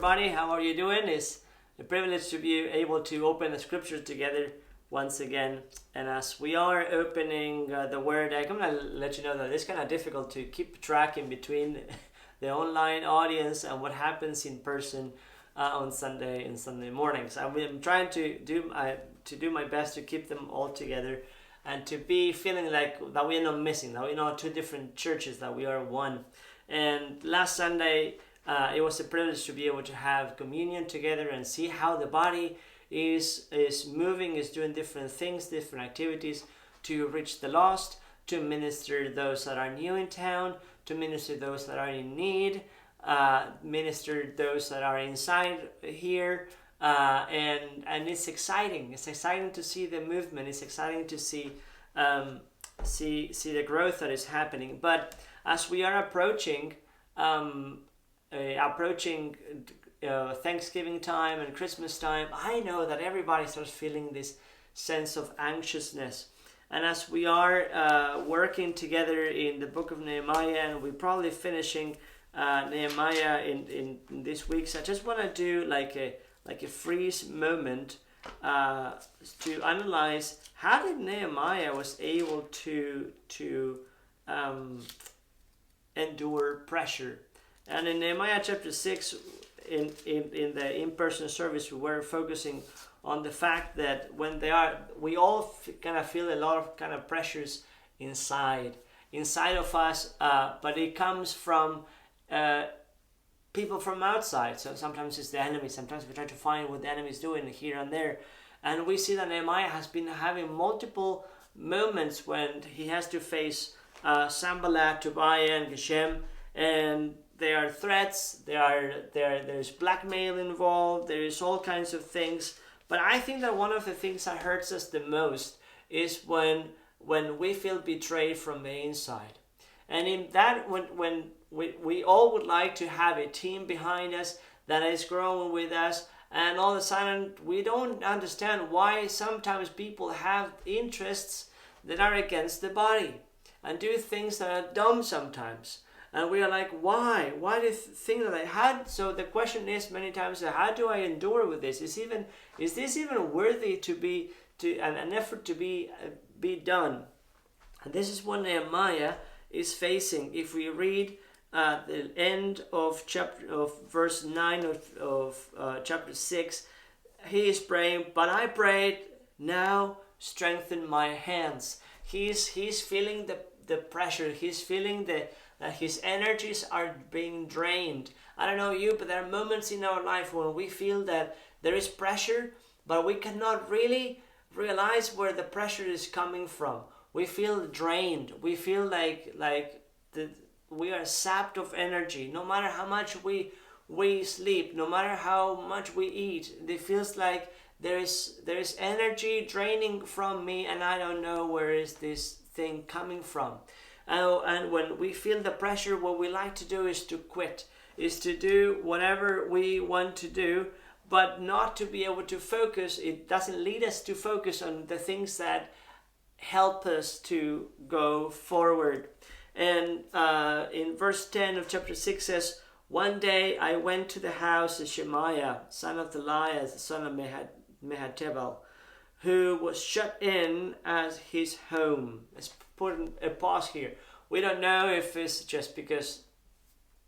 everybody. How are you doing? It's a privilege to be able to open the scriptures together once again. And as we are opening the word, I'm going to let you know that it's kind of difficult to keep track in between the online audience and what happens in person on Sunday and Sunday mornings. I'm trying to do my best to keep them all together and to be feeling like that we're not missing, that we're not two different churches, that we are one. And last Sunday, it was a privilege to be able to have communion together and see how the body is moving, is doing different things, different activities to reach the lost, to minister those that are new in town, to minister those that are in need, minister those that are inside here. And it's exciting. It's exciting to see the movement. It's exciting to see the growth that is happening. But as we are approaching Thanksgiving time and Christmas time, I know that everybody starts feeling this sense of anxiousness. And as we are working together in the book of Nehemiah, and we're probably finishing Nehemiah in this week, so I just want to do like a freeze moment to analyze how did Nehemiah was able to endure pressure. And in Nehemiah chapter 6, in the in-person service, we were focusing on the fact that we all kind of feel a lot of kind of pressures inside of us, but it comes from people from outside. So sometimes it's the enemy. Sometimes we try to find what the enemy is doing here and there. And we see that Nehemiah has been having multiple moments when he has to face Sanballat, Tobiah, and Geshem, and there are threats, there's blackmail involved, there is all kinds of things. But I think that one of the things that hurts us the most is when we feel betrayed from the inside. And in that, when we all would like to have a team behind us that is growing with us, and all of a sudden we don't understand why sometimes people have interests that are against the body and do things that are dumb sometimes. And we are like, why? Why the thing that I had? So the question is many times, how do I endure with this? Is this even worthy an effort to be done? And this is what Nehemiah is facing. If we read the end of verse 9 of chapter 6, he is praying, but I prayed, now strengthen my hands. He's feeling the pressure. He's feeling that his energies are being drained. I don't know you, but there are moments in our life when we feel that there is pressure, but we cannot really realize where the pressure is coming from. We feel drained. We feel like we are sapped of energy. No matter how much we sleep, no matter how much we eat, it feels like there is energy draining from me, and I don't know where is this thing coming from. And when we feel the pressure, what we like to do is to quit, is to do whatever we want to do, but not to be able to focus. It doesn't lead us to focus on the things that help us to go forward. And in verse 10 of chapter 6 says, one day I went to the house of Shemaiah, son of Thaliah, the son of Mehetabel, who was shut in as his home. Let's put a pause here. We don't know if it's just because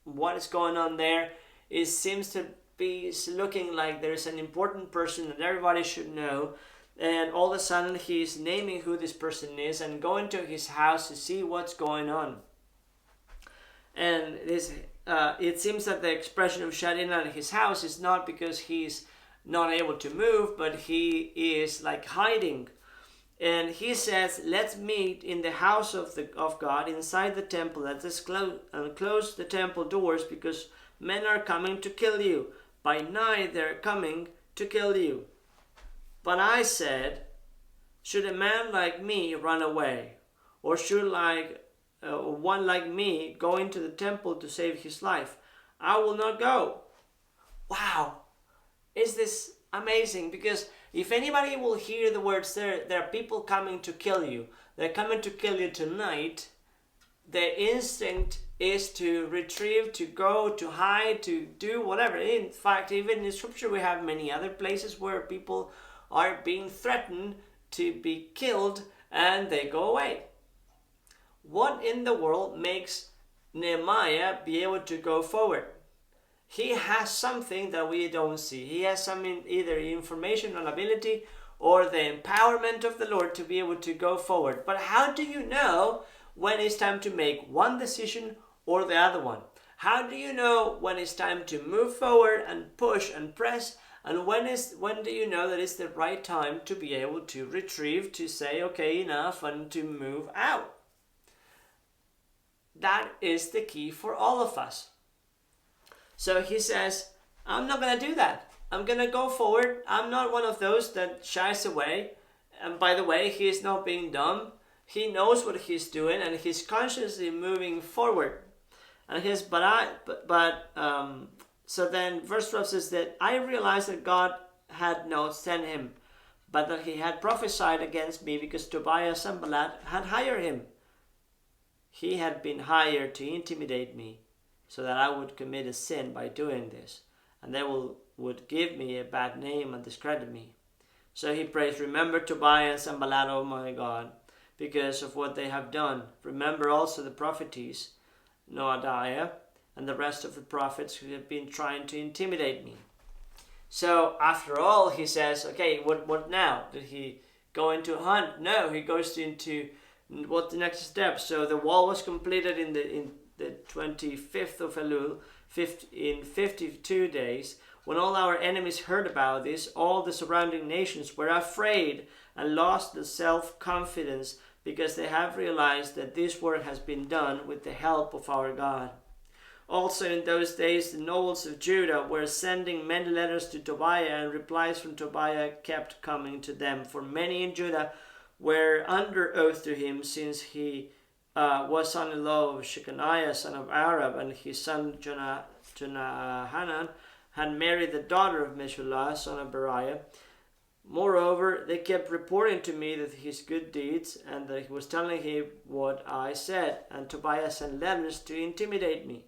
what is going on there. It seems to be looking like there's an important person that everybody should know, and all of a sudden he's naming who this person is and going to his house to see what's going on. And it seems that the expression of shut in at his house is not because he's not able to move, but he is like hiding. And he says, let's meet in the house of God inside the temple. Let's close the temple doors, because men are coming to kill you. By night they're coming to kill you. But I said, should a man like me run away? Or should one like me go into the temple to save his life? I will not go. Wow. Is this amazing? Because if anybody will hear the words, there are people coming to kill you. They're coming to kill you tonight. the instinct is to retrieve, to go, to hide, to do whatever. In fact, even in scripture we have many other places where people are being threatened to be killed and they go away. What in the world makes Nehemiah be able to go forward? He has something that we don't see. He has some either information or ability or the empowerment of the Lord to be able to go forward. But how do you know when it's time to make one decision or the other one? How do you know when it's time to move forward and push and press? And when do you know that it's the right time to be able to retrieve, to say, okay, enough, and to move out? That is the key for all of us. So he says, I'm not going to do that. I'm going to go forward. I'm not one of those that shies away. And by the way, he is not being dumb. He knows what he's doing and he's consciously moving forward. And so then verse 12 says that I realized that God had not sent him, but that he had prophesied against me because Tobiah and Sanballat had hired him. He had been hired to intimidate me so that I would commit a sin by doing this, and they would give me a bad name and discredit me. So he prays, remember Tobiah and Sanballat, oh my God, because of what they have done. Remember also the prophetess, Noadiah, and the rest of the prophets who have been trying to intimidate me. So after all, he says, okay, what now? Did he go into a hunt? No, he goes into what the next step. So the wall was completed in the 25th of Elul, in 52 days. When all our enemies heard about this, all the surrounding nations were afraid and lost the self-confidence because they have realized that this work has been done with the help of our God. Also in those days, the nobles of Judah were sending many letters to Tobiah, and replies from Tobiah kept coming to them. For many in Judah were under oath to him, since he was son-in-law of Shechaniah, son of Arab, and his son Jonahanan had married the daughter of Meshullah, son of Beriah. Moreover, they kept reporting to me that his good deeds, and that he was telling him what I said, and Tobiah sent letters to intimidate me.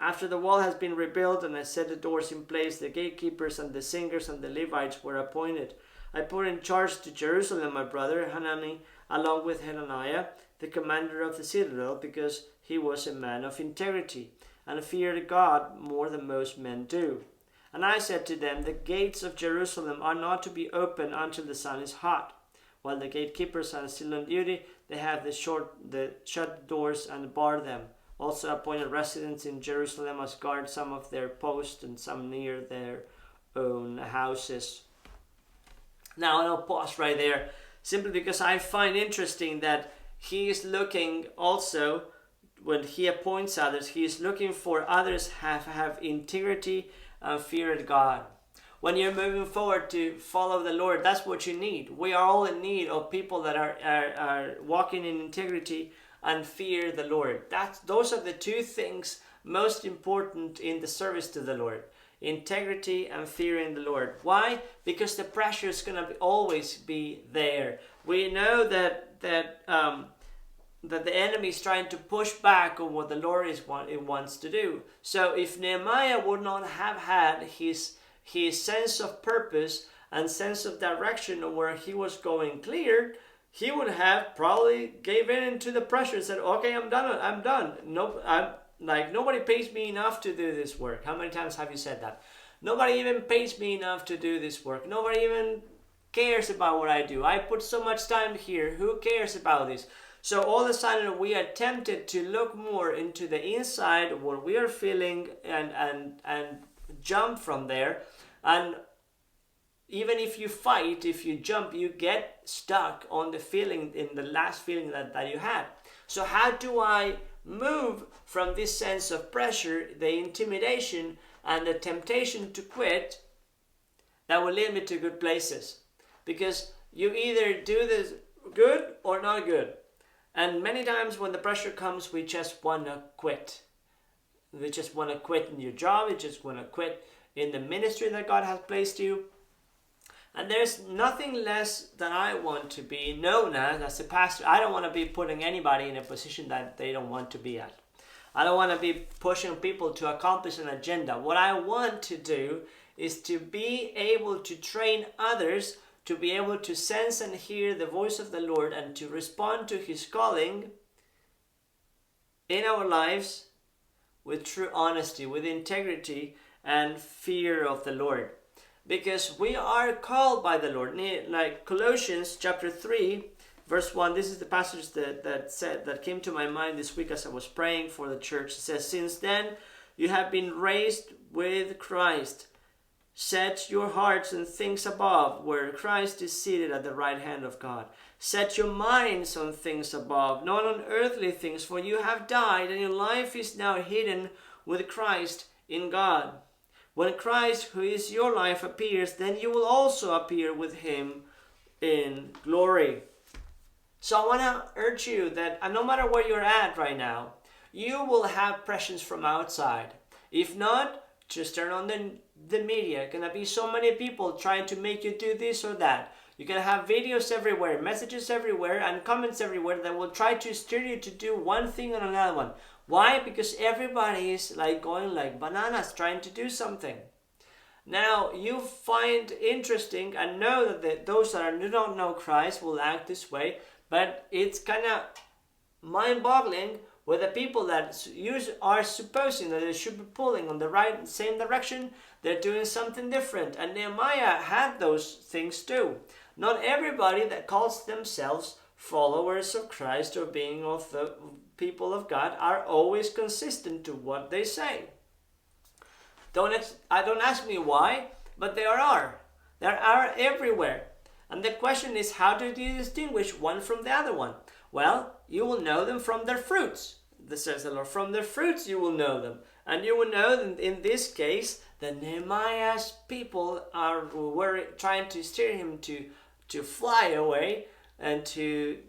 After the wall has been rebuilt and I set the doors in place, the gatekeepers and the singers and the Levites were appointed. I put in charge to Jerusalem my brother Hanani, along with Hananiah, the commander of the citadel, because he was a man of integrity and feared God more than most men do. And I said to them, the gates of Jerusalem are not to be opened until the sun is hot. While the gatekeepers are still on duty, they have the shut doors and bar them. Also appointed residents in Jerusalem must guard some of their posts and some near their own houses. Now I'll pause right there, simply because I find interesting that he is looking also, when he appoints others, he is looking for others have integrity and fear of God. When you're moving forward to follow the Lord, that's what you need. We are all in need of people that are walking in integrity and fear the Lord. Those are the two things most important in the service to the Lord. Integrity and fearing the Lord. Why? Because the pressure is going to always be there. We know that the enemy is trying to push back on what the Lord wants to do. So if Nehemiah would not have had his sense of purpose and sense of direction of where he was going clear, he would have probably gave in to the pressure and said, okay, I'm done. Nobody pays me enough to do this work. How many times have you said that? Nobody even pays me enough to do this work. Nobody even cares about what I do. I put so much time here. Who cares about this? So all of a sudden we are tempted to look more into the inside of what we are feeling and jump from there. And even if you fight, if you jump, you get stuck on the feeling, in the last feeling that you had. So how do I move from this sense of pressure, the intimidation, and the temptation to quit that will lead me to good places? Because you either do this good or not good. And many times when the pressure comes, we just want to quit. We just want to quit in your job. You just want to quit in the ministry that God has placed you. And there's nothing less that I want to be known as a pastor. I don't want to be putting anybody in a position that they don't want to be at. I don't want to be pushing people to accomplish an agenda. What I want to do is to be able to train others to be able to sense and hear the voice of the Lord and to respond to His calling in our lives with true honesty, with integrity and fear of the Lord. Because we are called by the Lord. Like Colossians chapter 3, verse 1, this is the passage that came to my mind this week as I was praying for the church. It says, "Since then you have been raised with Christ. Set your hearts on things above, where Christ is seated at the right hand of God. Set your minds on things above, not on earthly things, for you have died, and your life is now hidden with Christ in God. When Christ, who is your life, appears, then you will also appear with Him in glory." So I want to urge you that no matter where you're at right now, you will have pressures from outside. If not, just turn on the media. It's going to be so many people trying to make you do this or that. You're going to have videos everywhere, messages everywhere, and comments everywhere that will try to steer you to do one thing or another one. Why? Because everybody is going like bananas trying to do something. Now, you find interesting and know that those that do not know Christ will act this way, but it's kind of mind-boggling with the people that are supposing that they should be pulling on the right same direction, they're doing something different. And Nehemiah had those things too. Not everybody that calls themselves followers of Christ or being of the people of God are always consistent to what they say. Don't ask me why, but there are. There are everywhere. And the question is, how do you distinguish one from the other one? Well, you will know them from their fruits. This says the Lord, from their fruits you will know them. And you will know that in this case that Nehemiah's people were trying to steer him to fly away and to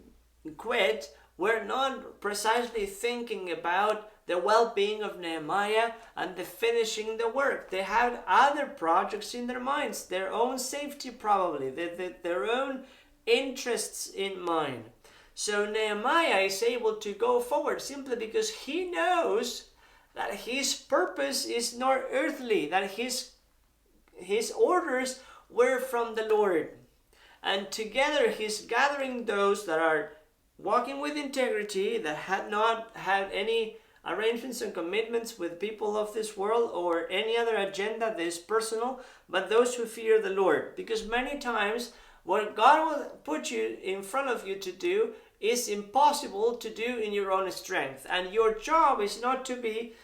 quit, were not precisely thinking about the well-being of Nehemiah and the finishing the work. They had other projects in their minds, their own safety probably, their own interests in mind. So Nehemiah is able to go forward simply because he knows that his purpose is not earthly, that his orders were from the Lord. And together he's gathering those that are walking with integrity, that had not had any arrangements and commitments with people of this world or any other agenda that is personal, but those who fear the Lord. Because many times what God will put you in front of you to do is impossible to do in your own strength. And your job is not to be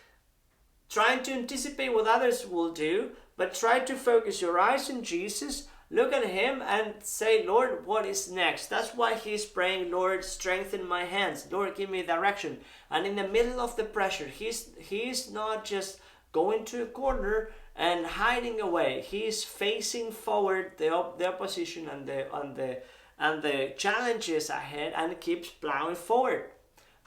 trying to anticipate what others will do, but try to focus your eyes on Jesus, look at Him and say, Lord, what is next? That's why he's praying, Lord, strengthen my hands. Lord, give me direction. And in the middle of the pressure, he's not just going to a corner and hiding away. He's facing forward the opposition and the challenges ahead, and keeps plowing forward,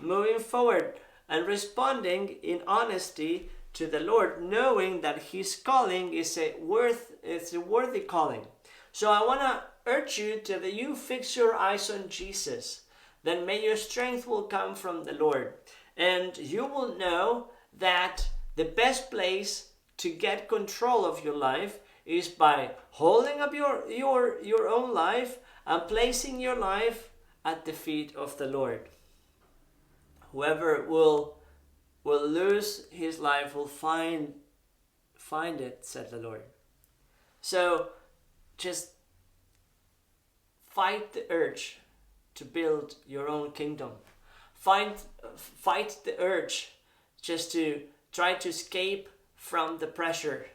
moving forward, and responding in honesty to the Lord, knowing that His calling is a worthy calling. So I want to urge you that you fix your eyes on Jesus. Then may your strength will come from the Lord, and you will know that the best place to get control of your life is by holding up your own life and placing your life at the feet of the Lord. Whoever will lose his life will find it, said the Lord. So just fight the urge to build your own kingdom. Fight the urge just to try to escape from the pressure,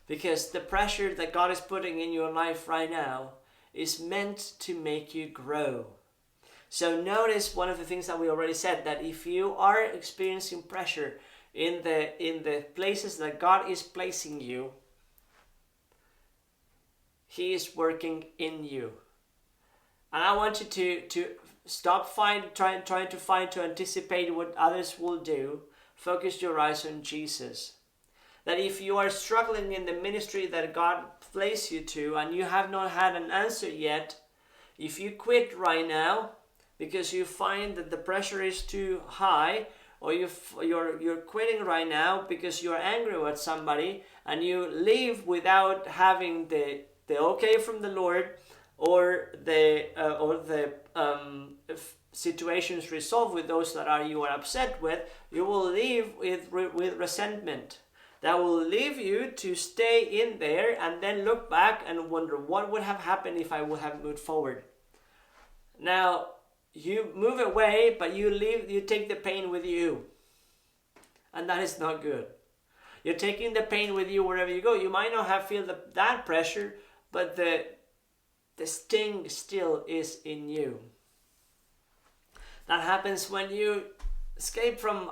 because the pressure that God is putting in your life right now is meant to make you grow. So notice one of the things that we already said, that if you are experiencing pressure in the places that God is placing you, He is working in you. And I want you to stop trying to anticipate what others will do. Focus your eyes on Jesus. that if you are struggling in the ministry that God placed you to and you have not had an answer yet, if you quit right now because you find that the pressure is too high, or you're quitting right now because you're angry with somebody and you leave without having the okay from the Lord, or the situations resolved with those that you are upset with, you will leave with resentment. That will leave you to stay in there and then look back and wonder what would have happened if I would have moved forward. Now, you move away, but you take the pain with you. And that is not good. You're taking the pain with you wherever you go. You might not feel that pressure, but the sting still is in you. That happens when you escape from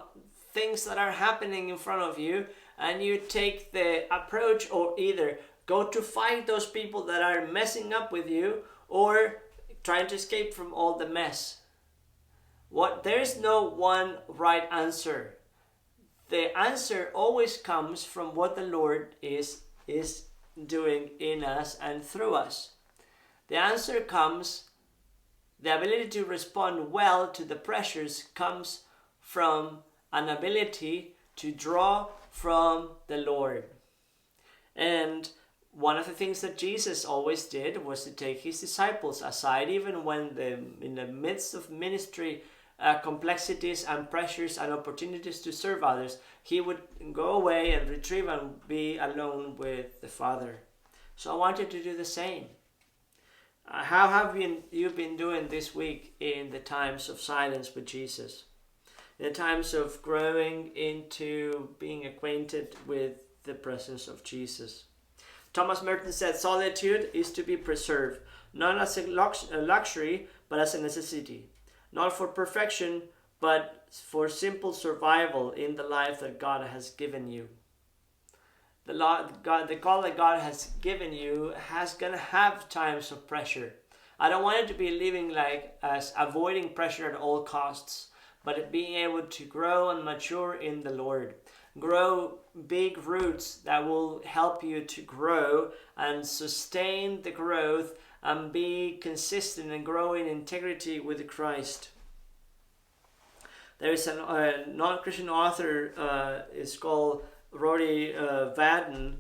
things that are happening in front of you, and you take the approach or either go to fight those people that are messing up with you, or trying to escape from all the mess. There is no one right answer. The answer always comes from what the Lord is doing in us and through us. The answer comes, the ability to respond well to the pressures comes from an ability to draw from the Lord. And one of the things that Jesus always did was to take his disciples aside, even when in the midst of ministry complexities and pressures and opportunities to serve others, he would go away and retrieve and be alone with the Father. So I want you to do the same. How have you been doing this week in the times of silence with Jesus? In the times of growing into being acquainted with the presence of Jesus. Thomas Merton said, solitude is to be preserved, not as a luxury, but as a necessity. Not for perfection, but for simple survival in the life that God has given you. The call that God has given you has gonna have times of pressure. I don't want it to be living like as avoiding pressure at all costs, but being able to grow and mature in the Lord. Grow big roots that will help you to grow and sustain the growth and be consistent and grow in integrity with Christ. There is a non-Christian author, it's called Rory Vaden.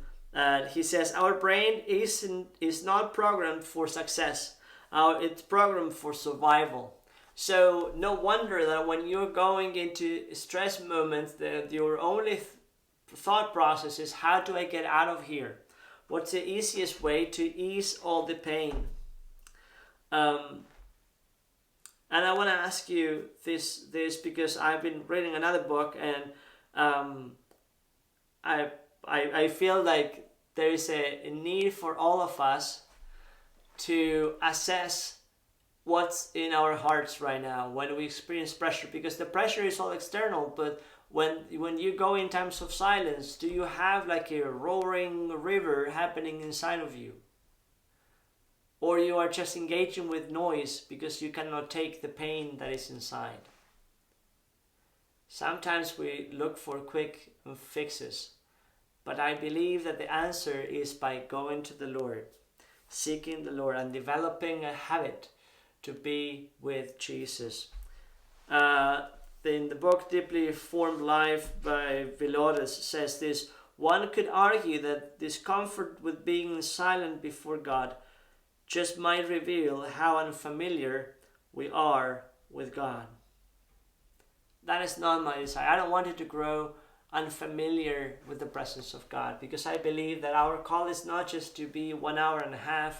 He says, our brain is not programmed for success. It's programmed for survival. So no wonder that when you're going into stress moments, your only thought process is, how do I get out of here? What's the easiest way to ease all the pain? And I want to ask you this because I've been reading another book, and I feel like there is a need for all of us to assess what's in our hearts right now when we experience pressure, because the pressure is all external, but when you go in times of silence, do you have like a roaring river happening inside of you? Or you are just engaging with noise because you cannot take the pain that is inside? Sometimes we look for quick fixes, but I believe that the answer is by going to the Lord, seeking the Lord, and developing a habit to be with Jesus. In the book Deeply Formed Life by Villodas says this: one could argue that discomfort with being silent before God just might reveal how unfamiliar we are with God. That is not my desire. I don't want it to grow unfamiliar with the presence of God, because I believe that our call is not just to be 1.5 hours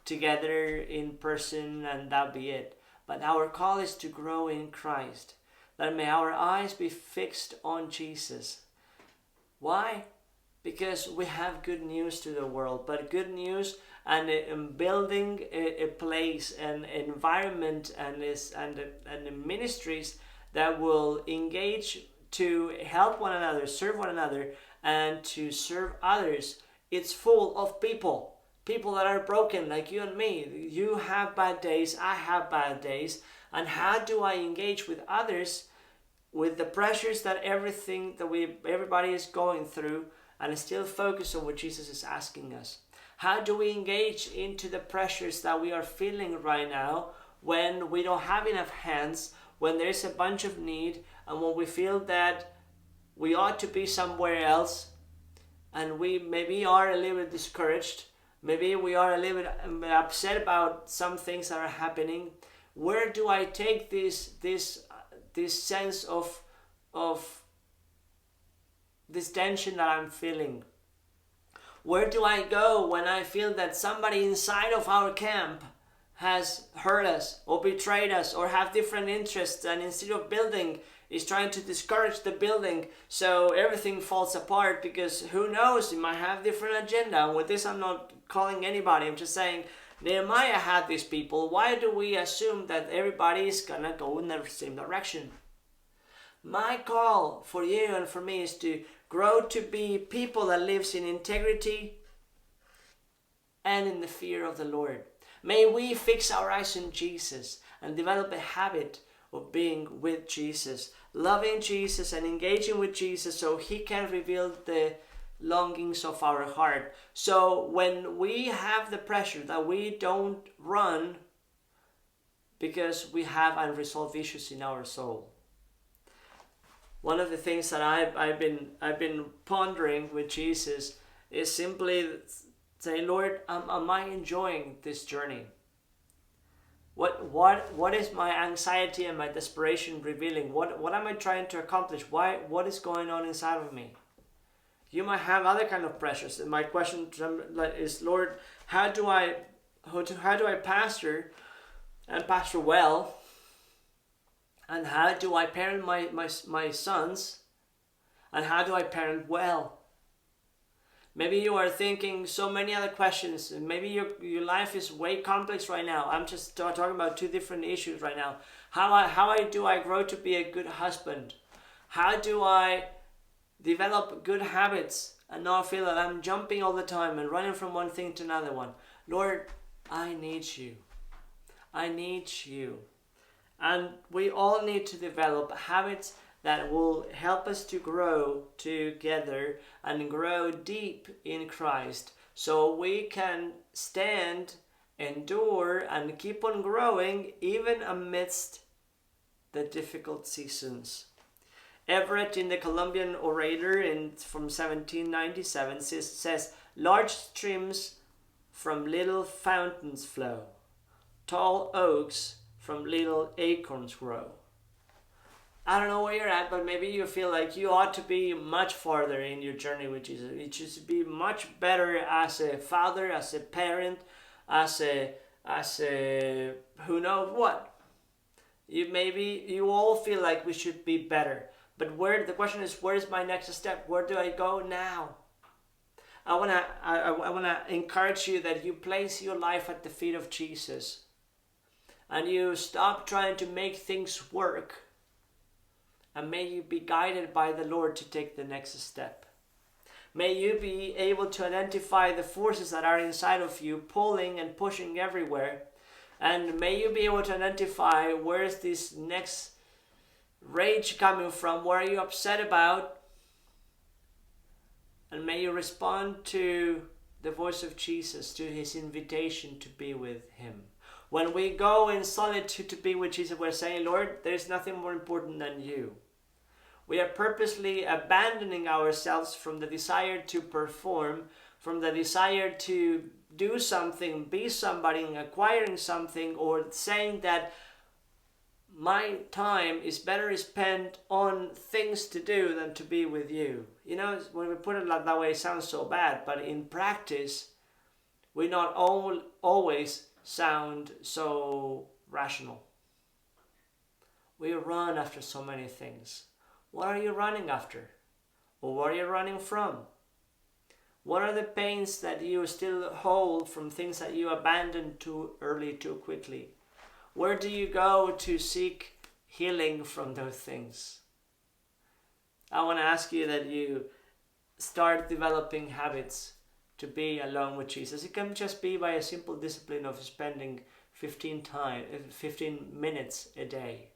together in person and that be it, but our call is to grow in Christ, that may our eyes be fixed on Jesus. Why? Because we have good news to the world, but good news and building a place, an environment, and the ministries that will engage to help one another, serve one another, and to serve others. It's full of people that are broken like you and me. You have bad days, I have bad days. And how do I engage with others with the pressures that everybody is going through? and still focus on what Jesus is asking us? How do we engage into the pressures that we are feeling right now when we don't have enough hands, when there's a bunch of need, and when we feel that we ought to be somewhere else, and we maybe are a little bit discouraged, maybe we are a little bit upset about some things that are happening? Where do I take this sense of this tension that I'm feeling? Where do I go when I feel that somebody inside of our camp has hurt us or betrayed us or have different interests, and instead of building is trying to discourage the building so everything falls apart? Because who knows, you might have different agenda. And with this, I'm not calling anybody, I'm just saying Nehemiah had these people. Why do we assume that everybody is gonna go in the same direction? My call for you and for me is to grow to be people that lives in integrity and in the fear of the Lord. May we fix our eyes on Jesus and develop a habit of being with Jesus, loving Jesus and engaging with Jesus so he can reveal the longings of our heart. So when we have the pressure, that we don't run because we have unresolved issues in our soul. One of the things that I've been pondering with Jesus is simply say, Lord, am I enjoying this journey? What is my anxiety and my desperation revealing? What am I trying to accomplish? What is going on inside of me? You might have other kind of pressures. And my question is, Lord, how do I pastor and pastor well? And how do I parent my sons? And how do I parent well? Maybe you are thinking so many other questions. Maybe your life is way complex right now. I'm just talking about two different issues right now. How do I grow to be a good husband? How do I develop good habits and not feel that I'm jumping all the time and running from one thing to another one? Lord, I need you. I need you. And we all need to develop habits that will help us to grow together and grow deep in Christ, so we can stand, endure, and keep on growing even amidst the difficult seasons. Everett, in the Columbian Orator from 1797, says, large streams from little fountains flow, tall oaks from little acorns grow. I don't know where you're at, but maybe you feel like you ought to be much farther in your journey with Jesus. You should be much better as a father, as a parent, as a who knows what. You all feel like we should be better. But the question is, where is my next step? Where do I go now? I wanna encourage you that you place your life at the feet of Jesus, and you stop trying to make things work. And may you be guided by the Lord to take the next step. May you be able to identify the forces that are inside of you, pulling and pushing everywhere. And may you be able to identify where is this next rage coming from, what are you upset about? And may you respond to the voice of Jesus, to his invitation to be with him. When we go in solitude to be with Jesus, we're saying, Lord, there's nothing more important than you. We are purposely abandoning ourselves from the desire to perform, from the desire to do something, be somebody, acquiring something, or saying that my time is better spent on things to do than to be with you. You know, when we put it like that way, it sounds so bad, but in practice, we not always sound so rational. We run after so many things. What are you running after? Or what are you running from? What are the pains that you still hold from things that you abandoned too early, too quickly? Where do you go to seek healing from those things? I want to ask you that you start developing habits to be alone with Jesus. It can just be by a simple discipline of spending 15 minutes a day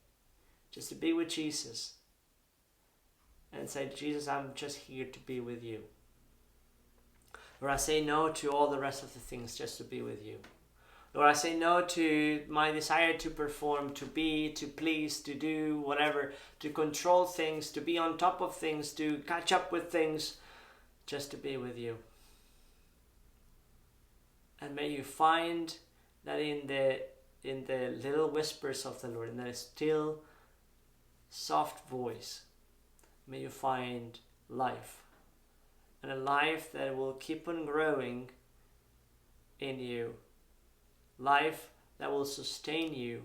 just to be with Jesus and say, Jesus, I'm just here to be with you. Lord, I say no to all the rest of the things just to be with you. Lord, I say no to my desire to perform, to be, to please, to do whatever, to control things, to be on top of things, to catch up with things, just to be with you. And may you find that in the little whispers of the Lord, in the still, soft voice, may you find life. And a life that will keep on growing in you. Life that will sustain you.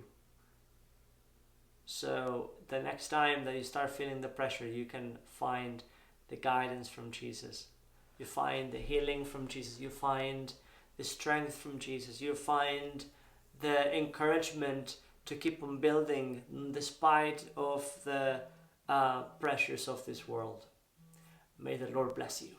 So the next time that you start feeling the pressure, you can find the guidance from Jesus. You find the healing from Jesus. You find the strength from Jesus. You find the encouragement to keep on building despite of the pressures of this world. May the Lord bless you.